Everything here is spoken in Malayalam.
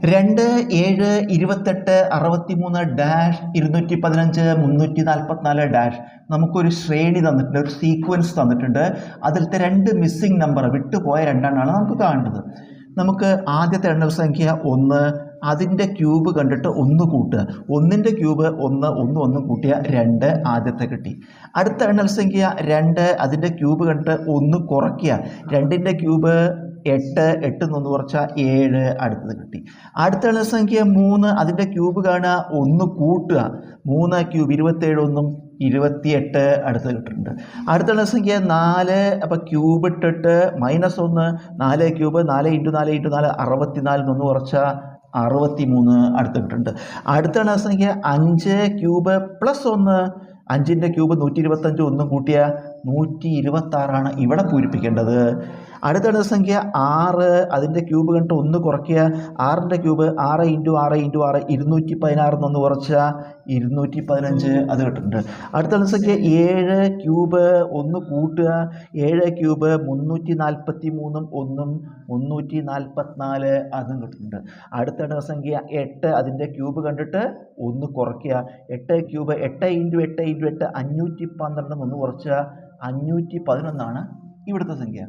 2, 7, 28, 63 ഡാഷ് 215 344 ഡാഷ് നമുക്കൊരു ശ്രേണി തന്നിട്ടുണ്ട്, ഒരു സീക്വൻസ് തന്നിട്ടുണ്ട്. അതിലത്തെ 2 മിസ്സിംഗ് നമ്പർ വിട്ടുപോയ 2 എണ്ണമാണ് നമുക്ക് കാണേണ്ടത്. നമുക്ക് ആദ്യത്തെ എണ്ണൽ സംഖ്യ 1, അതിൻ്റെ ക്യൂബ് കണ്ടിട്ട് 1 കൂട്ടുക. 1ൻ്റെ ക്യൂബ് 1, 1, 1 കൂട്ടിയ 2 ആദ്യത്തെ കിട്ടി. അടുത്ത എണ്ണൽ സംഖ്യ 2, അതിൻ്റെ ക്യൂബ് കണ്ടിട്ട് 1 കുറയ്ക്കുക. 2ൻ്റെ ക്യൂബ് 8, 8 നിന്ന് കുറച്ചാൽ 7 അടുത്തത് കിട്ടി. അടുത്ത എണ്ണൽ സംഖ്യ 3, അതിൻ്റെ ക്യൂബ് കാണുക, 1 കൂട്ടുക. 3 ക്യൂബ് 27, 1 28 അടുത്ത് കിട്ടുന്നുണ്ട്. അടുത്ത എണ്ണൽ സംഖ്യ 4, അപ്പോൾ ക്യൂബ് ഇട്ടിട്ട് -1, 4 ക്യൂബ് 4 × 4 × 4 64 നിന്ന് കുറച്ചാൽ 63 അടുത്ത് കിട്ടുന്നുണ്ട്. അടുത്ത എണ്ണൽ സംഖ്യ 5, ക്യൂബ് +1, 5ൻ്റെ ക്യൂബ് 125, 1 കൂട്ടിയ 126 ഇവിടെ പൂരിപ്പിക്കേണ്ടത്. അടുത്ത എണ്ണൽ സംഖ്യ 6, അതിൻ്റെ ക്യൂബ് കണ്ടിട്ട് 1 കുറയ്ക്കുക. 6ൻ്റെ ക്യൂബ് 6 × 6 × 6 216 നിന്ന് കുറച്ചാൽ 215 അത് കിട്ടുന്നുണ്ട്. അടുത്ത എണ്ണൽ സംഖ്യ 7, ക്യൂബ് 1 കൂട്ടുക. 7 ക്യൂബ് 343, 1 344 അതും കിട്ടുന്നുണ്ട്. അടുത്ത എണ്ണൽ സംഖ്യ 8, അതിൻ്റെ ക്യൂബ് കണ്ടിട്ട് 1 കുറയ്ക്കുക. 8 ക്യൂബ് 8 × 8 × 8 512 നിന്ന് കുറച്ചാൽ 511 ഇവിടുത്തെ സംഖ്യ.